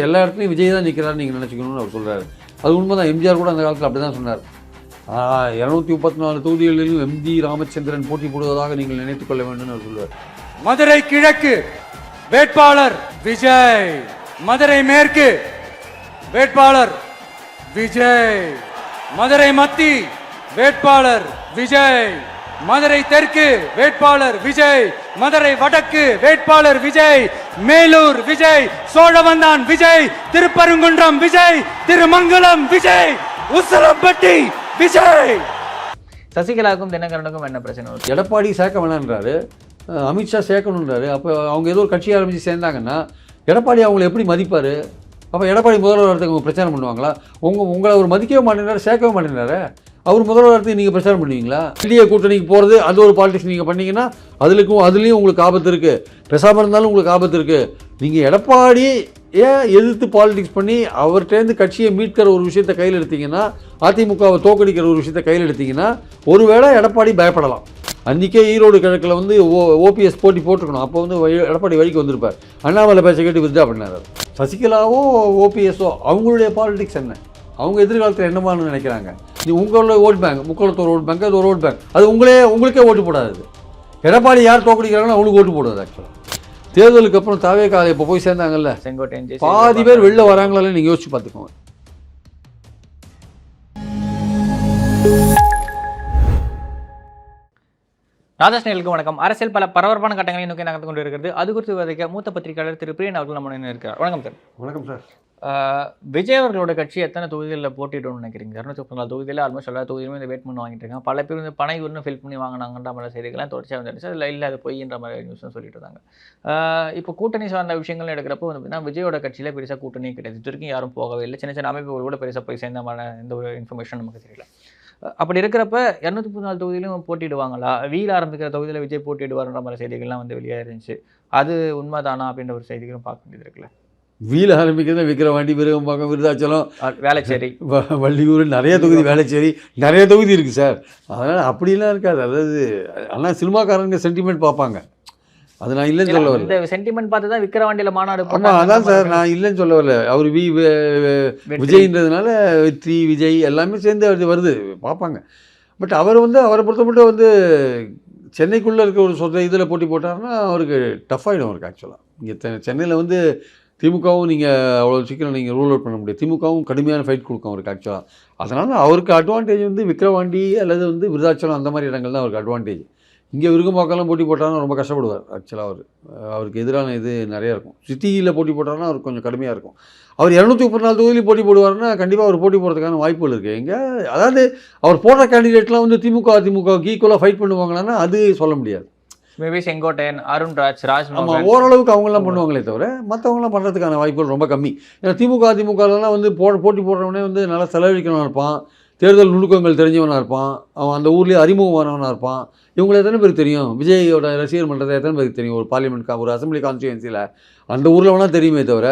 எல்லா இடத்துலையும் விஜய் தான் நிற்கிறாரு நீங்கள் நினச்சிக்கணும்னு அவர் சொல்கிறாரு. அது உண்மை தான். எம்ஜிஆர் கூட அந்த காலத்தில் அப்படி தான் சொன்னார். 234 தொகுதிகளிலும் எம்ஜி ராமச்சந்திரன் போட்டி போடுவதாக நீங்கள் நினைத்துக் கொள்ள வேண்டும் அவர் சொல்லுவார். மதுரை கிழக்கு வேட்பாளர் விஜய், மதுரை மேற்கு வேட்பாளர் விஜய், மதுரை மத்தி வேட்பாளர் விஜய், மதுரை தெற்கு வேட்பாளர் விஜய், மதுரை வடக்கு வேட்பாளர் விஜய், மேலூர் விஜய், சோழவந்தான் விஜய், திருப்பரங்குன்றம் விஜய், திருமங்கலம் விஜய், உசிலம்பட்டி விஜய். சசிகலாவுக்கும் தினகரனுக்கும் என்ன பிரச்சனை? எடப்பாடி சேர்க்க வேணான்றாரு, அமித்ஷா சேர்க்கணுன்றாரு. அப்போ அவங்க ஏதோ ஒரு கட்சி ஆரம்பித்து சேர்ந்தாங்கன்னா எடப்பாடி அவங்களை எப்படி மதிப்பார்? அப்போ எடப்பாடி முதல்வர் வரதுக்கு அவங்க பிரச்சாரம் பண்ணுவாங்களா? உங்களை அவர் மதிக்கவே மாட்டேங்கிறாரு, சேர்க்கவே மாட்டேங்கிறாரு. அவர் முதல்வர் வரதுக்கு நீங்கள் பிரச்சாரம் பண்ணுவீங்களா? இந்திய கூட்டணிக்கு போகிறது அது ஒரு பாலிடிக்ஸ் நீங்கள் பண்ணிங்கன்னா அதுலேயும் உங்களுக்கு ஆபத்து இருக்குது. பேசாமல் இருந்தாலும் உங்களுக்கு ஆபத்து இருக்குது. நீங்கள் எடப்பாடி எதிர்த்து பாலிடிக்ஸ் பண்ணி அவர்கிட்டேருந்து கட்சியை மீட்கிற ஒரு விஷயத்தை கையில் எடுத்தீங்கன்னா, அதிமுகவை தோக்கடிக்கிற ஒரு விஷயத்தை கையில் எடுத்தீங்கன்னா ஒருவேளை எடப்பாடி பயப்படலாம். அன்றைக்கே ஈரோடு கிழக்கில் ஓபிஎஸ் போட்டி போட்டிருக்கணும். அப்போ எடப்பாடி வழிக்கு வந்திருப்பார். அண்ணாமலை பேச்சை கேட்டு வித்யா பண்ணார். சசிகலாவோ ஓபிஎஸோ அவங்களுடைய பாலிடிக்ஸ் என்ன? அவங்க எதிர்காலத்தில் என்னமான்னு நினைக்கிறாங்க? உங்களோட vote bank, Mukkulathur vote bank, அது ஒரு ஓட் பேங்க். அது உங்களுக்கே ஓட்டு போடாது. எடப்பாடி யார் தோக்கடிக்கிறாங்களோ அவங்களுக்கு ஓட்டு போடாது. ஆக்சுவலாக தேர்தலுக்கு அப்புறம் தாவேகா இப்போ போய் சேர்ந்தாங்கல்ல, செங்கோட்டையன் பாதி பேர் வெளில வராங்களா நீங்கள் யோசிச்சு பார்த்துக்கோங்க. ராதாஸ்நேலுக்கு வணக்கம். அரசியல் பல பரபரப்பான கட்டங்களை நோக்கி நகர்ந்து கொண்டு இருக்கிறது. அது குறித்து விவரிக்க மூத்த பத்திரிகையாளர் திரு பிரியன் அவர்கள் நம்ம இருக்கிறார். வணக்கம் சார். வணக்கம் சார். விஜய் அவர்களோட கட்சி எத்தனை தொகுதிகளில் போட்டியிடணும்னு நினைக்கிறீங்க? 294 தொகுதியில் ஆல்மோஸ்ட் எல்லா தொகுதியிலுமே இந்த வேட்பு பண்ணிட்டு இருக்காங்க. பல பேர் வந்து பனை உருன்னு ஃபில் பண்ணி வாங்கினாங்கன்ற மாதிரி செய்திகள்லாம் தொடர்ச்சியாக வந்துருச்சு. அதில் இல்லை அது பொய்ன்ற மாதிரி நியூஸ்னு சொல்லிட்டு இருந்தாங்க. இப்போ கூட்டணி சார்ந்த விஷயங்கள் எடுக்கிறப்போ வந்து பார்த்தீங்கன்னா விஜயோட கட்சியில் பெருசாக கூட்டணி கிடையாது. இது வரைக்கும் யாரும் போகவே இல்லை. சின்ன சின்ன அமைப்புகள் கூட பெருசாக போய் சேர்ந்த மாதிரி எந்த ஒரு இன்ஃபர்மேஷன் நமக்கு தெரியல. அப்படி இருக்கிறப்ப 234 தொகுதியிலும் போட்டிடுவாங்களா? வீல் ஆரம்பிக்கிற தொகுதியில் விஜய் போட்டிடுவார்ன்ற மாதிரி செய்திகள்லாம் வந்து வெளியாக இருந்துச்சு. அது உண்மைதானா அப்படின்ற ஒரு செய்திகளும் பார்க்க வேண்டியது இருக்குல்ல. வீல் ஆரம்பிக்கிறது விக்கிரவாண்டி, விருகம்பாக்கம், விருதாச்சலம், வேளச்சேரி, வள்ளியூர், நிறைய தொகுதி, வேளச்சேரி நிறைய தொகுதி இருக்குது சார். அதனால் அப்படிலாம் இருக்காது. அதாவது ஆனால் சினிமாக்காரங்க சென்டிமெண்ட் பார்ப்பாங்க. அது நான் இல்லைன்னு சொல்ல வரல. இந்த சென்டிமெண்ட் பார்த்து தான் விக்கிரவாண்டியில் மாநாடு. ஆமாம், அதான் சார், நான் இல்லைன்னு சொல்ல வரல. அவர் விஜய்ன்றதுனால வெற்றி, விஜய் எல்லாமே சேர்ந்து அது வருது பார்ப்பாங்க. பட் அவர் அவரை பொறுத்தமட்டும் சென்னைக்குள்ளே இருக்க ஒரு இதில் போட்டி போட்டாருன்னா அவருக்கு டஃப் ஆகிடும். அவருக்கு ஆக்சுவலாக இங்கே சென்னையில் திமுகவும் நீங்கள் அவ்வளோ சீக்கிரம் நீங்கள் ரூல் அவுட் பண்ண முடியாது. திமுகவும் கடுமையான ஃபைட் கொடுக்கும் அவருக்கு ஆக்சுவலாக. அதனால் அவருக்கு அட்வான்டேஜ் விக்கிரவாண்டி அல்லது விருதாச்சலம் அந்த மாதிரி இடங்கள் தான் அவருக்கு அட்வான்டேஜ். இங்கே விருகம்பாக்கெல்லாம் போட்டி போட்டாருன்னா ரொம்ப கஷ்டப்படுவார். ஆக்சுவலாக அவருக்கு எதிரான இது நிறையா இருக்கும். சிட்டியில் போட்டி போட்டாருன்னா அவருக்கு கொஞ்சம் கடுமையாக இருக்கும். அவர் 234 தொகுதியிலும் போட்டி போடுவார்னா கண்டிப்பாக அவர் போட்டி போடுறதுக்கான வாய்ப்புகள் இருக்குது. அதாவது அவர் போடுற கேண்டிடேட்லாம் அதிமுகவுக்கு ஈக்குவலாக ஃபைட் பண்ணுவாங்களான்னா அது சொல்ல முடியாது. மேபி செங்கோட்டையன், அருண்ராஜ், ஆமாம், ஓரளவுக்கு அவங்களாம் பண்ணுவாங்களே தவிர மற்றவங்களாம் பண்ணுறதுக்கான வாய்ப்புகள் ரொம்ப கம்மி. ஏன்னா அதிமுகலாம் போட்டி போடுறவனே நல்லா செலவழிக்கணும்னு இருப்பான், தேர்தல் நுணுக்கங்கள் தெரிஞ்சவனாக இருப்பான், அவன் அந்த ஊர்லேயே அறிமுகமானவனாக இருப்பான். இவங்களை எத்தனை பேருக்கு தெரியும்? விஜயோட ரசிகர் மன்றத்தை எத்தனை பேருக்கு தெரியும்? ஒரு பார்லிமெண்ட் ஒரு அசம்பிளி கான்ஸ்டியூன்சியில் அந்த ஊரில் வேணால் தெரியுமே தவிர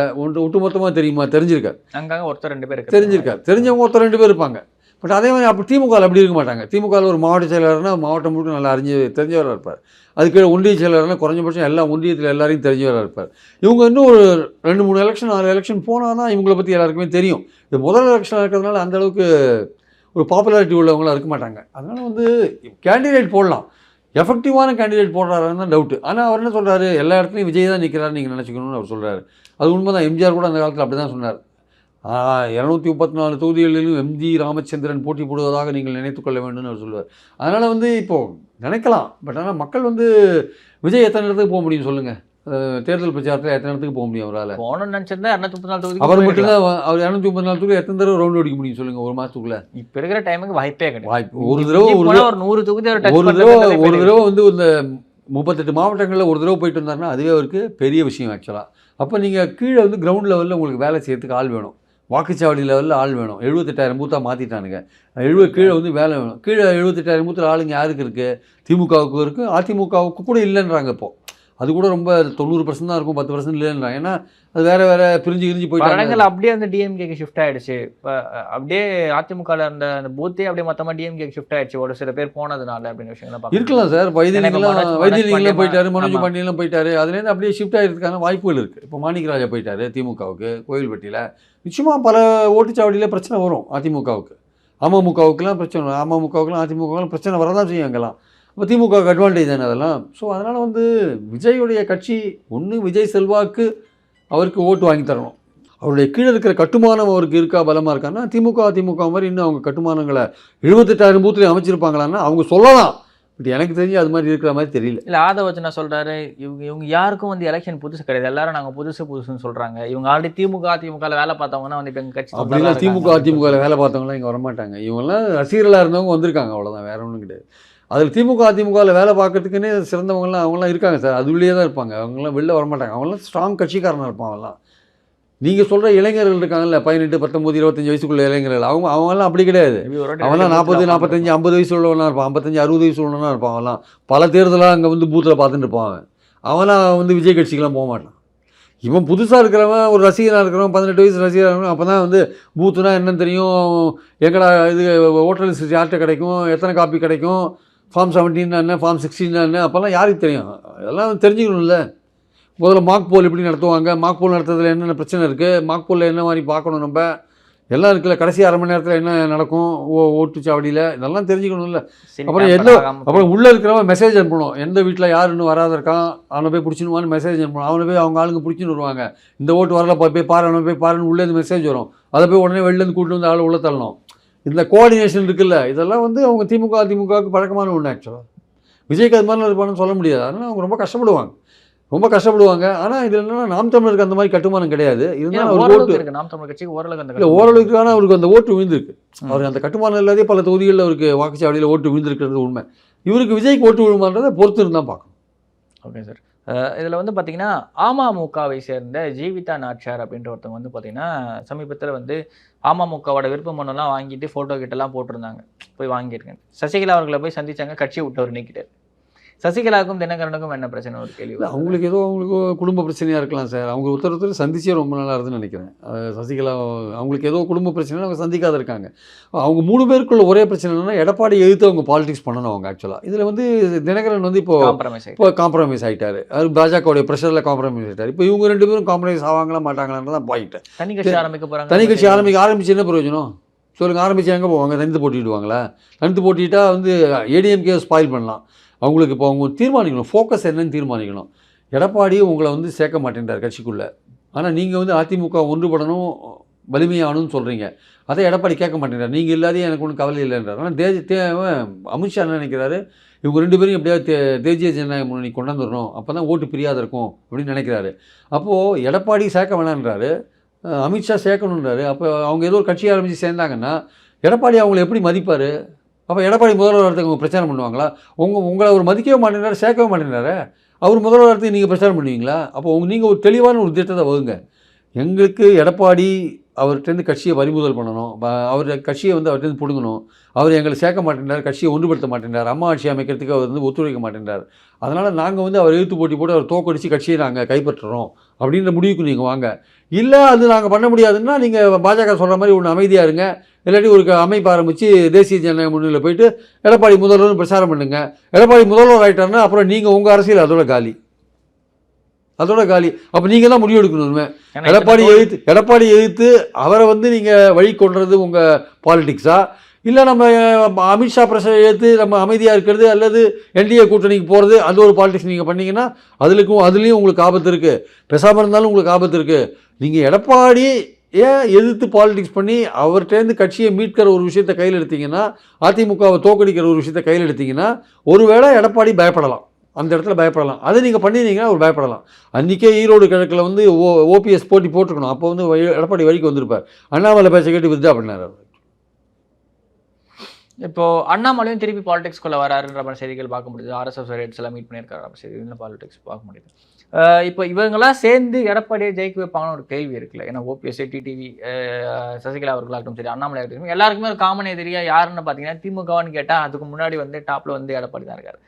ஒட்டுமொத்தமாக தெரியுமா? தெரிஞ்சிருக்காரு. அங்கே ஒருத்தர் 2 பேர் தெரிஞ்சிருக்காரு. தெரிஞ்சவங்க ஒருத்தர் 2 பேர் இருப்பாங்க. பட் அதே மாதிரி அப்படி திமுகவில் அப்படி இருக்க மாட்டாங்க. திமுகவில் ஒரு மாவட்ட செயலாளர்னா மாவட்டம் முழுக்க நல்லா தெரிஞ்சவராக இருப்பார். அதுக்கு ஒன்றிய செயலாளர்னா குறைஞ்சபட்சம் எல்லா ஒன்றியத்தில் எல்லாரையும் தெரிஞ்சவராக இருப்பார். இவங்க இன்னும் ஒரு 2-3 எலெக்ஷன் 4 எலெக்ஷன் போனால் தான் இவங்களை பற்றி எல்லாருக்குமே தெரியும். இது முதல் எலெக்ஷன் இருக்கிறதுனால அந்தளவுக்கு ஒரு பாப்புலாரிட்டி உள்ளவங்களாம் இருக்க மாட்டாங்க. அதனால் கேண்டிடேட் போடலாம், எஃபெக்டிவான கேண்டிடேட் போடுறாருன்னு தான் டவுட்டு. ஆனால் அவர் என்ன சொல்கிறாரு? எல்லா இடத்துலையும் விஜய் தான் நிற்கிறாரு நீங்கள் நினச்சிக்கணும்னு அவர் சொல்கிறாரு. அது உண்மை தான். எம்ஜிஆர் கூட அந்த காலத்தில் அப்படி தான் சொன்னார். 234 தொகுதிகளிலும் எம்ஜி ராமச்சந்திரன் போட்டி போடுவதாக நீங்கள் நினைத்துக் கொள்ள வேண்டும்னு அவர் சொல்லுவார். அதனால் இப்போது நினைக்கலாம். பட் ஆனால் மக்கள் விஜய் எத்தனை இடத்துக்கு போக முடியும் சொல்லுங்கள்? தேர்தல் பிரச்சாரத்தில் எத்தனை இடத்துக்கு போக முடியும் அவரால்? போகணும்னு நினச்சிருந்தா 234 தொகுதி அவர் மட்டும்தான். அவர் 234 தொகுதி எத்தனை தடவை ரவுண்ட் அடிக்க முடியும் சொல்லுங்கள் ஒரு மாதத்துக்குள்ளே? இப்போ இருக்கிற டைமுக்கு வாய்ப்பே கிடையாது. வாய்ப்பு ஒரு தடவை ஒரு 100 தொகுதி ஒரு தடவை இந்த 38 மாவட்டங்களில் ஒரு தடவை போயிட்டு வந்தாருன்னா அதுவே அவருக்கு பெரிய விஷயம் ஆக்சுவலாக. அப்போ நீங்கள் கீழே கிரவுண்ட் லெவலில் உங்களுக்கு வேலை செய்யறதுக்கு ஆள் வேணும். வாக்குச்சாவடி லெவலில் ஆள் வேணும். 78,000 பூத்தாக மாற்றிட்டானுங்க. கீழே வேலை வேணும். கீழே 78,000 பூத்தில் ஆளுங்க யாருக்கு இருக்குது? திமுகவுக்கு இருக்குது, அதிமுகவுக்கு கூட இல்லைன்றாங்க. இப்போது அது கூட ரொம்ப 90% தான் இருக்கும், 10% இல்லைன்றாங்க. ஏன்னா அது வேற பிரிஞ்சு போயிட்டாங்க. படங்கள் அப்படியே அந்த டிஎம்கேக்கு ஷிஃப்ட் ஆயிடுச்சு. இப்போ அப்படியே அதிமுகவில் இருந்த அந்த பூத்தே அப்படியே மொத்தமாக டிஎம்கேக்கு ஷிஃப்ட் ஆயிடுச்சு ஒரு சில பேர் போனதுனால அப்படின்னு விஷயங்கள்லாம் பார்க்கலாம். இருக்கலாம் சார். வைத்தியலிங்கம் போயிட்டாரு, மனோஜ் ஆமா. பாண்டியெல்லாம் போயிட்டாரு. அதுலேருந்து அப்படியே ஷிஃப்ட் ஆகிறதுக்கான வாய்ப்புகள் இருக்குது. இப்போ மாணிக்கராஜா போயிட்டாரு திமுகவுக்கு கோயில்பட்டியில். நிச்சயமாக பல ஓட்டுச்சாவடியில் பிரச்சனை வரும் அதிமுகவுக்கு. அமமுகவுக்குலாம் பிரச்சனை வரும். அமமுகவுக்குலாம் அதிமுகவுக்குலாம் பிரச்சனை வரதான் செய்யும் அங்கெல்லாம். இப்போ திமுகவுக்கு அட்வான்டேஜ் தானே அதெல்லாம். ஸோ அதனால் வந்து விஜயுடைய கட்சி ஒன்று விஜய் செல்வாக்கு அவருக்கு ஓட்டு வாங்கி தரணும். அவருடைய கீழே இருக்கிற கட்டுமானம் அவருக்கு இருக்கா, பலமாக இருக்கான்னா அதிமுக மாதிரி இன்னும் அவங்க கட்டுமானங்களை 78,000 பூத்துலேயும் அமைச்சிருப்பாங்களான்னா அவங்க சொல்லலாம். பட் எனக்கு தெரிஞ்சு அது மாதிரி இருக்கிற மாதிரி தெரியல. இல்லை ஆதவர்ஜனா சொல்கிறாரு, இவங்க யாருக்கும் வந்து எலெக்ஷன் புதுசு கிடையாது, எல்லாரும் நாங்கள் புதுசுன்னு சொல்கிறாங்க. இவங்க ஆல்ரெடி அதிமுகவில் வேலை பார்த்தவங்கன்னா வந்து இப்போ எங்கள் கட்சி அப்படிலாம் அதிமுகவில் வேலை பார்த்தவங்களாம் இங்கே வரமாட்டாங்க. இவங்கெல்லாம் ரசிகர்களாக இருந்தவங்க வந்திருக்காங்க, அவ்வளோதான், வேற ஒன்றும் கிடையாது. அதில் அதிமுகவில் வேலை பார்க்கறதுக்குன்னே சிறந்தவங்களாம் அவங்களாம் இருக்காங்க சார். அது உள்ளே தான் இருப்பாங்க, அவங்களாம் வெளில வரமாட்டாங்க. அவங்களாம் ஸ்ட்ராங் கட்சிக்காரனாக இருப்பாங்க. அவங்களாம் நீங்கள் சொல்கிற இளைஞர்கள் இருக்காங்கல்ல, 18, 19, 25 வயசுக்குள்ள இளைஞர்கள், அவங்களாம் அப்படி கிடையாது. அவங்களாம் 40, 45, 50 வயசு உள்ளவனா இருப்பான், 55, 60 வயசு உள்ளவனா இருப்பான். அவங்களாம் பல தேர்தலாக அங்கே வந்து பூத்தில் பார்த்துட்டு இருப்பான். அவனா வந்து விஜய் கட்சிக்கெலாம் போக மாட்டான். இவன் புதுசாக இருக்கிறவன், ஒரு ரசிகனாக இருக்கிறவன், 18 வயசு ரசிகராக இருக்கணும். அப்போ தான் வந்து பூத்துனா என்னன்னு தெரியும், எங்கடா இது ஓட்டர் லிஸ்ட் யார்கிட்ட கிடைக்கும், எத்தனை காப்பி கிடைக்கும், ஃபார்ம் 17 என்ன, ஃபார்ம் 16 என்ன, அப்போல்லாம் யாருக்கு தெரியும்? அதெல்லாம் தெரிஞ்சுக்கணும்ல. முதல்ல மாக் போல் எப்படி நடத்துவாங்க, மாக் போல் நடத்துறதுல என்னென்ன பிரச்சனை இருக்குது, மாக் போலில் என்ன மாதிரி பார்க்கணும், நம்ம எல்லாம் இருக்குல்ல. கடைசி அரை மணி நேரத்தில் என்ன நடக்கும் ஓட்டுச்சாவடியில், இதெல்லாம் தெரிஞ்சுக்கணும்ல. அப்புறம் உள்ளே இருக்கிறவன் மெசேஜ் அனுப்பணும். எந்த வீட்டில் யார் இன்னும் வராத இருக்கான், அவனை போய் பிடிச்சினுவான்னு மெசேஜ் அனுப்பணும். அவனை போய் அவங்க ஆளுங்க பிடிச்சின்னு வருவாங்க. இந்த ஓட்டு வரல, போய் பாரு, அவனை போய் பாருன்னு உள்ளேருந்து மெசேஜ் வரும். அதை போய் உடனே வெளிலேருந்து கூப்பிட்டு வந்து ஆளை உள்ள தள்ளணும். இந்த கோஆர்டினேஷன் இருக்குல்ல, இதெல்லாம் வந்து அவங்க திமுகவுக்கு பழக்கமான ஒன்று. ஆக்சுவலாக விஜய்க்கு அது மாதிரி இருப்பான்னு சொல்ல முடியாது. அதனால் அவங்க ரொம்ப கஷ்டப்படுவாங்க. ஆனால் இதில் என்னன்னா நாம் தமிழருக்கு அந்த மாதிரி கட்டுமானம் கிடையாது. இருந்தாலும் ஓரளவுக்கு நாம் தமிழர் கட்சிக்கு ஓரளவுக்கு ஆனால் அவருக்கு அந்த ஓட்டு விழுந்திருக்கு. அவருக்கு அந்த கட்டுமானம் இல்லாதே பல தொகுதிகளில் அவருக்கு வாக்குச்சாவடியில் ஓட்டு விழுந்திருக்கிறது உண்மை. இவருக்கு விஜய்க்கு ஓட்டு விழுமான்றதை பொறுத்து இருந்தால் பார்க்கணும். Okay sir. இதில் வந்து பார்த்தீங்கன்னா அமமுகவை சேர்ந்த ஜீவிதா நாச்சியார் அப்படின்ற ஒருத்தவங்க வந்து பார்த்தீங்கன்னா சமீபத்தில் வந்து அமமுகவோட விருப்ப மனுலாம் வாங்கிட்டு ஃபோட்டோ கிட்டலாம் போட்டிருந்தாங்க, போய் வாங்கியிருக்கேன். சசிகலா அவர்களை போய் சந்திச்சாங்க, கட்சியை விட்டவர் நீக்கிட்டார். சசிகலாவுக்கும் தினகரனுக்கும் என்ன பிரச்சனை ஒரு கேள்வி? அவங்களுக்கு குடும்ப பிரச்சனையாக இருக்கலாம் சார். அவங்க ஒருத்தர் சந்திச்சே ரொம்ப நல்லா இருக்குதுன்னு நினைக்கிறேன். சசிகலா அவங்களுக்கு ஏதோ குடும்ப பிரச்சனை, அவங்க சந்திக்காத இருக்காங்க. அவங்க 3 பேருக்குள்ள ஒரே பிரச்சனைனா எடப்பாடி எதிர்த்து அவங்க பாலிடிக்ஸ் பண்ணணும் அவங்க. ஆக்சுவலாக இதில் வந்து தினகரன் வந்து இப்போ காம்ப்ரமைஸ் ஆகிட்டார். அது பாஜகவுடைய ப்ரெஷரில் காம்ப்ரமைஸ் ஆகிட்டார். இப்போ இவங்க 2 பேரும் காம்ப்ரமைஸ் ஆவாங்களா மாட்டாங்களான்றதான் பாயிண்ட். தனி கட்சி ஆரம்பிக்க போகிறாங்க. தனி கட்சி ஆரம்பிச்சு என்ன பிரயோஜனம் சொல்லுங்கள்? ஆரம்பிச்சு எங்கே போவாங்க? தனித்து போட்டிடுவாங்களா? தனித்து போட்டிட்டா வந்து ஏடிஎம்கே ஸ்பாயில் பண்ணலாம். அவங்களுக்கு இப்போ அவங்க தீர்மானிக்கணும், ஃபோக்கஸ் என்னன்னு தீர்மானிக்கணும். எடப்பாடி உங்களை வந்து சேர்க்க மாட்டேன்றார் கட்சிக்குள்ளே. ஆனால் நீங்கள் வந்து அதிமுக ஒன்றுபடணும், வலிமையானும்னு சொல்கிறீங்க. அதை எடப்பாடி கேட்க மாட்டேங்கிறார். நீங்கள் இல்லாதே எனக்கு ஒன்றும் கவலை இல்லைன்றார். ஆனால் அமித்ஷா என்ன நினைக்கிறாரு, இவங்க 2 பேரும் எப்படியாவது தேசிய ஜனநாயக முன்னணி கொண்டு வந்துடணும், அப்போ தான் ஓட்டு பிரியாத இருக்கும் அப்படின்னு நினைக்கிறாரு. அப்போது எடப்பாடி சேர்க்க வேணான்றாரு, அமித்ஷா சேர்க்கணுன்றாரு. அப்போ அவங்க ஏதோ ஒரு கட்சி ஆரம்பித்து சேர்ந்தாங்கன்னா எடப்பாடி அவங்களை எப்படி மதிப்பார்? அப்போ எடப்பாடி முதல்வர் வரத்துக்கு அவங்க பிரச்சாரம் பண்ணுவாங்களா? உங்களை அவர் மதிக்கவே மாட்டேங்கிறாரு, சேர்க்கவே மாட்டேங்கிறாரு. அவர் முதல்வர் வரத்துக்கு நீங்கள் பிரச்சாரம் பண்ணுவீங்களா? அப்போ நீங்கள் ஒரு தெளிவான ஒரு திட்டத்தை வகுங்க. எங்களுக்கு எடப்பாடி அவர்கிட்டருந்து கட்சியை பறிமுதல் பண்ணணும், அவர் கட்சியை வந்து அவர்கிட்ட பிடுங்கணும். அவர் எங்களை சேர்க்க மாட்டேன்றார், கட்சியை ஒன்றுபடுத்த மாட்டேன்றார், அம்மா ஆட்சி அமைக்கிறதுக்கு அவர் வந்து ஒத்துழைக்க மாட்டேன்றார். அதனால் நாங்கள் வந்து அவர் எழுத்து போட்டி போட்டு அவர் தோக்கடிச்சு கட்சியை நாங்கள் கைப்பற்றுறோம் அப்படின்ற முடிவுக்கு நீங்கள் வாங்க. இல்லை அது நாங்கள் பண்ண முடியாதுன்னா நீங்கள் பாஜக சொல்கிற மாதிரி ஒன்று அமைதியாக இருங்க, இல்லாட்டி ஒரு அமைப்பு ஆரம்பித்து தேசிய ஜனநாயக முன்னணியில் போயிட்டு எடப்பாடி முதல்வர்னு பிரச்சாரம் பண்ணுங்க. எடப்பாடி முதல்வர் ஆகிட்டாருன்னா அப்புறம் நீங்கள் உங்கள் அரசியல் அதோட காலி. அப்போ நீங்கள் தான் முடிவு எடுக்கணுமே. எடப்பாடி எதிர்த்து அவரை வந்து நீங்கள் வழி கொண்டுறது உங்கள் பாலிடிக்ஸா, இல்லை நம்ம அமித்ஷா பிரச்சனை எடுத்து நம்ம அமைதியாக இருக்கிறது, அல்லது என்டிஏ கூட்டணிக்கு போகிறது, அது ஒரு பாலிடிக்ஸ் நீங்கள் பண்ணிங்கன்னா அதுலேயும் உங்களுக்கு ஆபத்து இருக்குது. பேசாமல் இருந்தாலும் உங்களுக்கு ஆபத்து இருக்குது. நீங்கள் எடப்பாடி எதிர்த்து பாலிடிக்ஸ் பண்ணி அவர்கிட்டேருந்து கட்சியை மீட்கிற ஒரு விஷயத்தை கையில் எடுத்தீங்கன்னா, அதிமுகவை தோக்கடிக்கிற ஒரு விஷயத்தை கையில் எடுத்தீங்கன்னா, ஒருவேளை எடப்பாடி பயப்படலாம், அந்த இடத்துல பயப்படலாம். அதை நீங்கள் பண்ணினீங்கன்னா அவர் பயப்படலாம். அன்றைக்கே ஈரோடு கிழக்கில் வந்து ஓபிஎஸ் போட்டி போட்டுக்கணும். அப்போ வந்து எடப்பாடி வழிக்கு வந்திருப்பார். அண்ணாமலை பேச்சை கேட்டு வித்யா பண்ணார் அவர். இப்போ அண்ணாமலையும் திருப்பி பாலிடிக்ஸ்குள்ளே வராருன்ற மாதிரி செய்திகள் பார்க்க முடியுது. ஆர்எஸ்எஸ் ரேட்ஸ் எல்லாம் மீட் பண்ணியிருக்காரு, அப்படி செய்தி பாலிடிக்ஸ் பார்க்க முடியுது. இப்போ இவங்கெல்லாம் சேர்ந்து எடப்பாடியை ஜெயிக்க வைப்பாங்கன்னு ஒரு கேள்வி இருக்குல்ல. ஏன்னா ஓபிஎஸ், டிடிவி, சசிகலா அவர்களாகட்டும் சரி, அண்ணாமலை ஆகட்டும், எல்லாருக்குமே ஒரு காமன் எதிரியா யாருன்னு பார்த்தீங்கன்னா திமுகன்னு கேட்டால் அதுக்கு முன்னாடி வந்து டாப்ல வந்து எடப்பாடி தான் இருக்காரு.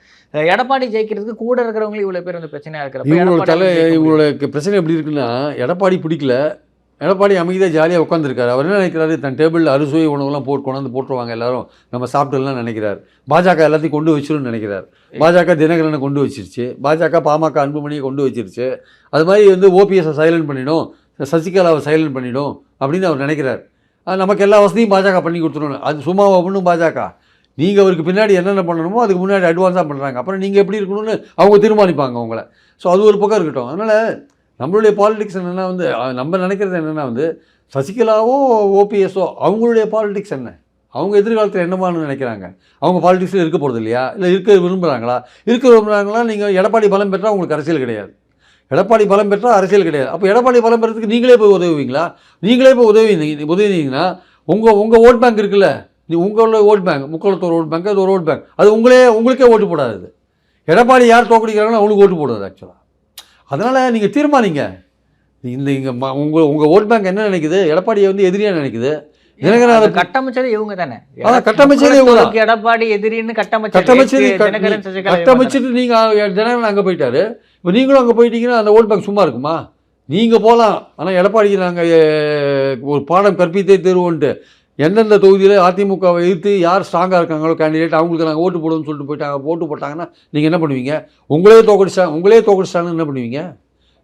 எடப்பாடி ஜெயிக்கிறதுக்கு கூட இருக்கிறவங்களும் இவ்வளோ பேர் வந்து பிரச்சனையா இவங்களுக்கு பிரச்சனை எப்படி இருக்குன்னா, எடப்பாடி பிடிக்கல, எடப்பாடி அமைதியாக ஜாலியாக உட்காந்துருக்காரு. அவர் என்ன நினைக்கிறாரு, தன் டேபிளில் அறுசுவை உணவுலாம் கொண்டாந்து போட்டுருவாங்க எல்லாரும், நம்ம சாப்பிட்டுலாம் நினைக்கிறார். பாஜக எல்லாத்தையும் கொண்டு வச்சிருன்னு நினைக்கிறார். பாஜக தினகரனை கொண்டு வச்சிருச்சு, பாஜக பாமக அன்புமணியை கொண்டு வச்சிருச்சு. அது மாதிரி வந்து ஓபிஎஸ்ஸை சைலண்ட் பண்ணிடும், சசிகலாவை சைலண்ட் பண்ணிடும் அப்படின்னு அவர் நினைக்கிறார். நமக்கு எல்லா வசதியும் பாஜக பண்ணி கொடுத்துடணும். அது சும்மாவை பண்ணும் பாஜக. நீங்கள் அவருக்கு பின்னாடி என்னென்ன பண்ணணுமோ அதுக்கு முன்னாடி அட்வான்ஸாக பண்ணுறாங்க. அப்புறம் நீங்கள் எப்படி இருக்கணும்னு அவங்க தீர்மானிப்பாங்க அவங்கள. ஸோ அது ஒரு பக்கம் இருக்கட்டும். அதனால் நம்மளுடைய பாலிடிக்ஸ் என்னென்னா வந்து, நம்ம நினைக்கிறது என்னென்னா வந்து, சசிகலாவோ ஓபிஎஸ்ஸோ அவங்களுடைய பாலிடிக்ஸ் என்ன, அவங்க எதிர்காலத்தில் என்னமானு நினைக்கிறாங்க, அவங்க பாலிடிக்ஸில் இருக்க போகிறது இல்லையா, இல்லை இருக்க விரும்புகிறாங்களா? நீங்கள் எடப்பாடி பலம் பெற்றால் உங்களுக்கு அரசியல் கிடையாது. எடப்பாடி பலம் பெற்றால் அரசியல் கிடையாது. அப்போ எடப்பாடி பலம் பெறதுக்கு நீங்களே போய் உதவுவீங்களா? நீங்களே போய் உதவினீங்கன்னா உங்கள் ஓட் பேங்க் இருக்குல்ல, உங்களோட ஓட் பேங்க், முக்கோணத்தோர் ஓட் பேங்க், அது ஒரு ஓட் பேங்க், அது உங்களுக்கே ஓட்டு போடாது. எடப்பாடி யார் தோக்கடிக்கிறாங்களோ அவங்களுக்கு ஓட்டு போடாது ஆக்சுவலாக. அதனால் நீங்கள் தீர்மானிங்க. இங்கே உங்கள் ஓட் பேங்க் என்ன நினைக்குது, எடப்பாடியை வந்து எதிரியாக நினைக்குது. கட்டமைச்சது இவங்க தானே, கட்டமைச்சது எடப்பாடி எதிரின்னு கட்டமைச்சிட்டு நீங்கள் தினகரன் அங்கே போயிட்டாரு. இப்போ நீங்களும் அங்கே போயிட்டீங்கன்னா அந்த ஓட் பேங்க் சும்மா இருக்குமா? நீங்கள் போகலாம், ஆனால் எடப்பாடிக்கு நாங்கள் ஒரு பாடம் கற்பித்தே தருவோன்ட்டு எந்தெந்த தொகுதியில் அதிமுகவை எதிர்த்து யார் ஸ்ட்ராங்காக இருக்காங்களோ கேண்டிடேட் அவங்களுக்கு நாங்கள் ஓட்டு போடுவோம்னு சொல்லிட்டு போயிட்டாங்க. ஓட்டு போட்டாங்கன்னா நீங்கள் என்ன பண்ணுவீங்க? உங்களே தோக்கடிச்சாங்கன்னு என்ன பண்ணுவீங்க?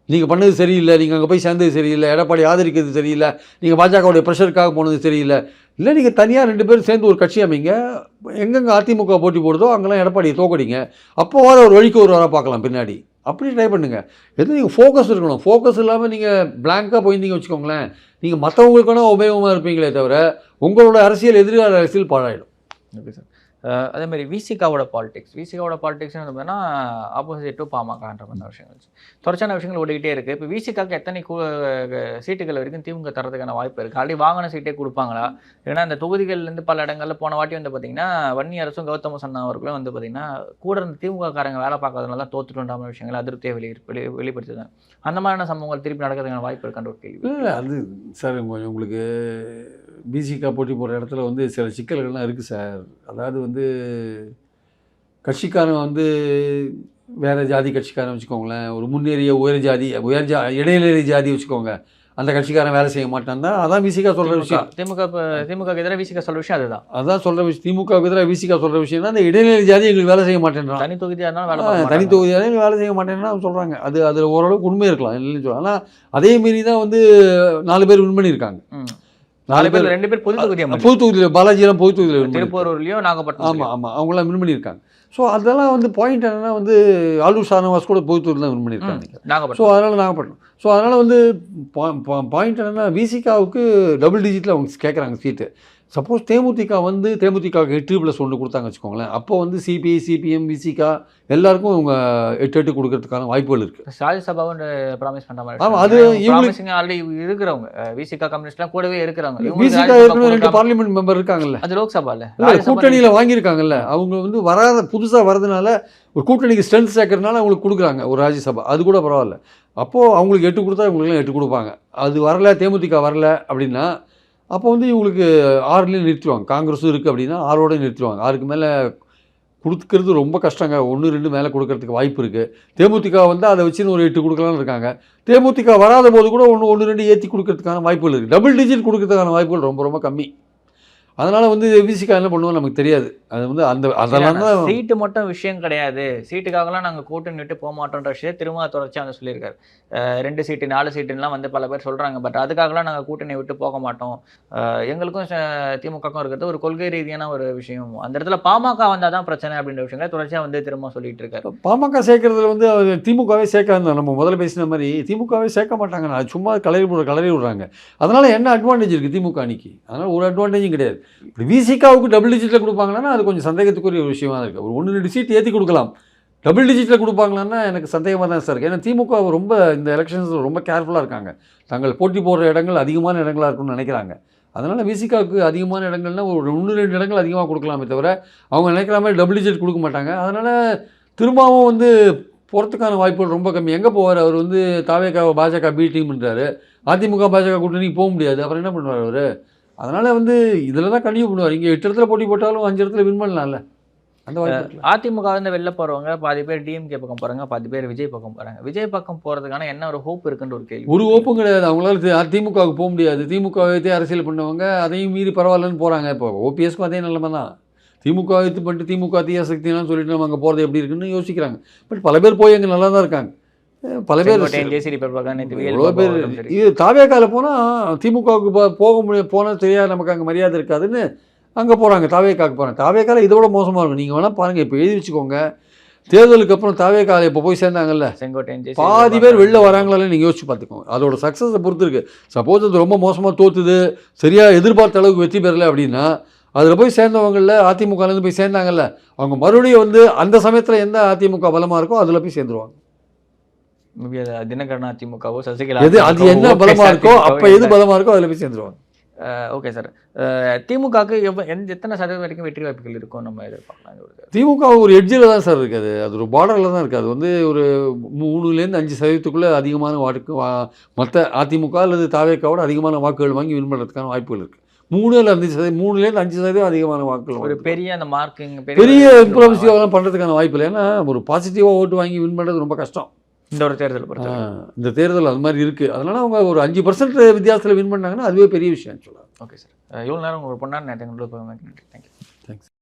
நீங்கள் பண்ணது சரியில்லை, நீங்கள் அங்கே போய் சேர்ந்தது சரியில்லை, எடப்பாடி ஆதரிக்கிறது சரியில்லை, நீங்கள் பாஜகவுடைய ப்ரெஷருக்காக போனது சரியில்லை. இல்லை, நீங்கள் தனியாக 2 பேரும் சேர்ந்து ஒரு கட்சி அமைங்க, எங்கெங்கே அதிமுக போட்டி போடுதோ அங்கெல்லாம் எடப்பாடியை தோக்கடிங்க. அப்போ வர ஒரு வழிக்கு ஒரு வர பார்க்கலாம் பின்னாடி. அப்படி ட்ரை பண்ணுங்கள். எது நீங்கள் ஃபோக்கஸ் இருக்கணும். ஃபோக்கஸ் இல்லாமல் நீங்கள் பிளாங்காக போயிருந்தீங்க வச்சுக்கோங்களேன், நீங்கள் மற்றவங்களுக்கான உபயோகமாக இருப்பீங்களே தவிர உங்களோட அரசியல் எதிர்கால அரசியல் பாழாயிடும். Okay sir. அதேமாதிரி விசிகாவோட பாலிடிக்ஸ்னு பார்த்தீங்கன்னா ஆப்போசிட் டு பாமகன்ற மாதிரி விஷயங்கள் தொடர்ச்சியான விஷயங்கள் ஓடிக்கிட்டே இருக்குது. இப்போ விசிகாவுக்கு எத்தனை சீட்டுகள் வரைக்கும் திமுக தரதுக்கான வாய்ப்பு இருக்குது? ஆல்ரெடி வாங்கின சீட்டே கொடுப்பாங்களா? ஏன்னா இந்த தொகுதிகள்லேருந்து பல இடங்களில் போன வாட்டி வந்து பார்த்திங்கன்னா வன்னி அரசும் கௌதம சன்னா அவர்களும் வந்து பார்த்திங்கன்னா கூட இருந்த திமுக காரங்க வேலை பார்க்கறதுனால தான் தோற்றுன்ற மாதிரி விஷயங்கள் அதிருப்தியை வெளிப்படுத்துதான். அந்த மாதிரியான சம்பவங்கள் திருப்பி நடக்கிறதுக்கான வாய்ப்பு இருக்கான்ற ஒரு கேள்வி. இல்லை, அது சார் கொஞ்சம் உங்களுக்கு பிசிகா போட்டி போடுற இடத்துல வந்து சில சிக்கல்கள்லாம் இருக்குது சார். அதாவது வந்து கட்சிக்காரன் வந்து வேறு ஜாதி கட்சிக்காரன் வச்சுக்கோங்களேன், ஒரு முன்னேறிய இடைநிலை ஜாதி வச்சுக்கோங்க, அந்த கட்சிக்காரன் வேலை செய்ய மாட்டான் தான். அதான் விசிகா சொல்கிற விஷயம். திமுக எதிராக விசிகா சொல்கிற விஷயம் அதுதான். அதான் சொல்கிற விஷயம். திமுக எதிராக விசிகா சொல்கிற விஷயம்னா அந்த இடைநிலை ஜாதி எங்களுக்கு வேலை செய்ய மாட்டேன்றான், தனி தொகுதியாக வேலை செய்ய மாட்டேன்னா சொல்கிறாங்க. அதில் ஓரளவுக்கு உண்மை இருக்கலாம், இல்லைன்னு சொல்லலாம். ஆனால் அதே மாரி தான் வந்து 4 பேர் வின் பண்ணியிருக்காங்க. 4 பேர் 2 பேர் பொது தொகுதியில் பாலாஜியெல்லாம் பொது தொகுதியில் திருப்பூர்லையும் நாகப்பட்டினம். ஆமாம், அவங்களாம் வின் பண்ணியிருக்காங்க. ஸோ அதெல்லாம் வந்து பாயிண்ட் என்னென்னா வந்து ஆலூர் ஷானவாஸ் கூட பொது தொகுதியில் தான் வின் பண்ணியிருக்காங்க. ஸோ அதனால் நாகப்பட்டினம். ஸோ அதனால் வந்து பாயிண்ட் என்னென்னா விசிகாவுக்கு டபுள் டிஜிட்டில் அவங்க கேட்குறாங்க சீட்டு. சப்போஸ் தேமுதிகவுக்கு 8+1 கொடுத்தாங்க வச்சுக்கோங்களேன், அப்போ வந்து சிபிஐ, சிபிஎம், விசிகா எல்லாருக்கும் அவங்க 8 கொடுக்கறதுக்கான வாய்ப்புகள் இருக்குது. ராஜ்யசபாவும் ப்ராமிஸ் பண்ணுற மாதிரி. ஆமாம், அது ஆல்ரெடி இருக்கிறவங்க விசிகா கம்யூனிஸ்ட்லாம் கூடவே இருக்கிறாங்க. விசிகா 2 பார்லிமெண்ட் மெம்பர் இருக்காங்கல்ல, அது லோக்சபாவில் கூட்டணியில் வாங்கியிருக்காங்கல்ல, அவங்க வந்து புதுசாக வரதுனால ஒரு கூட்டணிக்கு ஸ்ட்ரென்த் சேர்க்கறதுனால அவங்களுக்கு கொடுக்குறாங்க ஒரு ராஜ்யசபா. அது கூட பரவாயில்ல. அப்போது அவங்களுக்கு 8 கொடுத்தா இவங்களுக்குலாம் 8 கொடுப்பாங்க. அது வரல, தேமுதிக வரல அப்படின்னா அப்போ வந்து இவங்களுக்கு 6லேயும் நிறுத்திடுவாங்க. காங்கிரஸும் இருக்குது அப்படின்னா 6ஓட நிறுத்திடுவாங்க. 6க்கு மேலே கொடுக்கறது ரொம்ப கஷ்டங்க. 1-2 மேலே கொடுக்கறதுக்கு வாய்ப்பு இருக்குது. தேமுதிக வந்து அதை வச்சுன்னு ஒரு 8 கொடுக்கலான்னு இருக்காங்க. தேமுதிக வராத போது கூட 1-2 ஏற்றி கொடுக்கறதுக்கான வாய்ப்புகள் இருக்குது. டபுள் டிஜிட் கொடுக்கறதுக்கான வாய்ப்புகள் ரொம்ப ரொம்ப கம்மி. அதனால் வந்து விசிகா என்ன பண்ணுவோம் நமக்கு தெரியாது. அது வந்து அதெல்லாம் தான் சீட்டு மட்டும் விஷயம் கிடையாது. சீட்டுக்காகலாம் நாங்கள் கூட்டணி விட்டு போக மாட்டோன்ற விஷயத்தை திரும்ப தொடர்ச்சியாக வந்து சொல்லியிருக்காரு. 2 சீட்டு 4 சீட்டுலாம் வந்து பல பேர் சொல்கிறாங்க. பட் அதுக்காகலாம் நாங்கள் கூட்டணி விட்டு போக மாட்டோம். எங்களுக்கும் திமுகக்கும் இருக்கிறது ஒரு கொள்கை ரீதியான ஒரு விஷயம். அந்த இடத்துல பாமக வந்தால் தான் பிரச்சனை அப்படின்ற விஷயங்களை தொடர்ச்சியாக வந்து திரும்ப சொல்லிட்டு இருக்காரு. பாமக சேர்க்கறதுல வந்து திமுகவே சேர்க்காது. நம்ம முதல்ல பேசின மாதிரி திமுகவே சேர்க்க மாட்டாங்க. நான் சும்மா கலரி விடுறாங்க. அதனால் என்ன அட்வான்டேஜ் இருக்குது திமுக அன்னைக்கு? அதனால் ஒரு அட்வான்டேஜும் கிடையாது. இப்படி விசிகாவுக்கு டபுள் டிஜிட்டில் கொடுப்பாங்கன்னா அது கொஞ்சம் சந்தேகத்துக்குரிய ஒரு விஷயமா இருக்குது. ஒரு 1-2 சீட் ஏற்றி கொடுக்கலாம். டபுள் டிஜிட்டில் கொடுப்பாங்களான்னா எனக்கு சந்தேகமாக தான் சார் இருக்குது. ஏன்னா திமுக ரொம்ப இந்த எலெக்ஷன்ஸில் ரொம்ப கேர்ஃபுல்லாக இருக்காங்க. தாங்கள் போட்டி போடுற இடங்கள் அதிகமான இடங்களாக இருக்குன்னு நினைக்கிறாங்க. அதனால் விசிகாவுக்கு அதிகமான இடங்கள்னால் ஒரு 1-2 இடங்கள் அதிகமாக கொடுக்கலாமே தவிர அவங்க நினைக்கிற மாதிரி டபுள் டிஜிட் கொடுக்க மாட்டாங்க. அதனால் திரும்பவும் வந்து போகிறதுக்கான வாய்ப்புகள் ரொம்ப கம்மி. எங்கே போவார் அவர்? வந்து தாவேகா பாஜக பி டீம்ன்றாரு. அதிமுக பாஜக கூட்டணிக்கு போக முடியாது. அப்புறம் என்ன பண்ணுவார் அவர்? அதனால் வந்து இதில் தான் கண்டினியூ பண்ணுவார். இங்கே 8 இடத்துல போட்டி போட்டாலும் 5 இடத்துல வின் பண்ணலாம்ல. அந்த வாய்ப்பு அதிமுக வந்து வெளில போகிறவங்க பாதி பேர் டிஎம்கே பக்கம் போகிறாங்க, பாதி பேர் விஜய் பக்கம் போகிறாங்க. விஜய் பக்கம் போகிறதுக்கான என்ன ஒரு ஹோப் இருக்குன்ற ஒரு கேள்வி. ஒரு ஹோப்பும் கிடையாது. அவங்களால திமுகவுக்கு போக முடியாது. திமுக வைத்தே அரசியல் பண்ணவங்க அதையும் மீறி பரவாயில்லன்னு போகிறாங்க. இப்போ ஓபிஎஸ்க்கும் அதே நிலைமை தான். திமுக வைத்து பண்ணிட்டு திமுக தீய சக்திலாம் சொல்லிட்டு நம்ம அங்கே போகிறது எப்படி இருக்குன்னு யோசிக்கிறாங்க. பட் பல பேர் போய் அங்கே நல்லா தான் இருக்காங்க. பல பேர் எவ்வளோ பேர் இது தாவேக்கால போனால் திமுகவுக்கு போக முடியாது, போனால் தெரியாது, நமக்கு அங்கே மரியாதை இருக்காதுன்னு அங்கே போகிறாங்க. தாவேக்காவுக்கு போகிறாங்க. தாவேக்கால இதோட மோசமாக இருக்கும். நீங்கள் வேணால் பாருங்கள், இப்போ எழுதி வச்சுக்கோங்க. தேர்தலுக்கு அப்புறம் தாவேக்கால இப்போ போய் சேர்ந்தாங்கல்ல, பாதி பேர் வெளில வராங்களான்னு நீங்கள் யோசிச்சு பார்த்துக்கோங்க. அதோட சக்ஸஸை பொறுத்து இருக்குது. சப்போஸ் அது ரொம்ப மோசமாக தோற்றுது, சரியாக எதிர்பார்த்த அளவுக்கு வெற்றி பெறலை அப்படின்னா அதில் போய் சேர்ந்தவங்களில் அதிமுகலேருந்து போய் சேர்ந்தாங்கல்ல, அவங்க மறுபடியும் வந்து அந்த சமயத்தில் எந்த அதிமுக பலமாக இருக்கோ அதில் போய் சேர்ந்துருவாங்க. தினகரன் அதிமுகவோ சசிகலா எது அது என்ன பலமாக இருக்கோ அப்போ எது பலமாக இருக்கோ அதில் போய் சேர்ந்துருவாங்க. ஓகே சார், திமுகவுக்கு எத்தனை சதவீதம் வரைக்கும் வெற்றி வாய்ப்புகள் இருக்கும் நம்ம எதிர்பார்க்கலாம்? திமுக ஒரு எட்ஜில் தான் சார் இருக்குது. அது ஒரு பார்டரில் தான் இருக்குது. அது வந்து ஒரு 3-5% அதிகமான வாக்கு மற்ற அதிமுக அல்லது தாவேக்காவோட அதிகமான வாக்குகள் வாங்கி வின் பண்ணுறதுக்கான வாய்ப்புகள் இருக்குது. 3-5% அதிகமான வாக்குகள். ஒரு பெரிய அந்த மார்க்கிங் பெரிய இம்ப்ரூவ்ஸிவாக பண்ணுறதுக்கான வாய்ப்பு இல்லை. ஏன்னா ஒரு பாசிட்டிவாக ஓட்டு வாங்கி வின் பண்ணுறது ரொம்ப கஷ்டம் இந்த ஒரு தேர்தல் பொறுத்த. இந்த தேர்தல் அது மாதிரி இருக்குது. அதனால் அவங்க ஒரு 5% வித்தியாசத்தில் வின் பண்ணாங்கன்னா அதுவே பெரிய விஷயம் சொல்லலாம். ஓகே சார், இவ்வளோ நேரம் ஒரு பொண்ணான நேரத்தை தேங்க்யூ. தேங்க்ஸ்.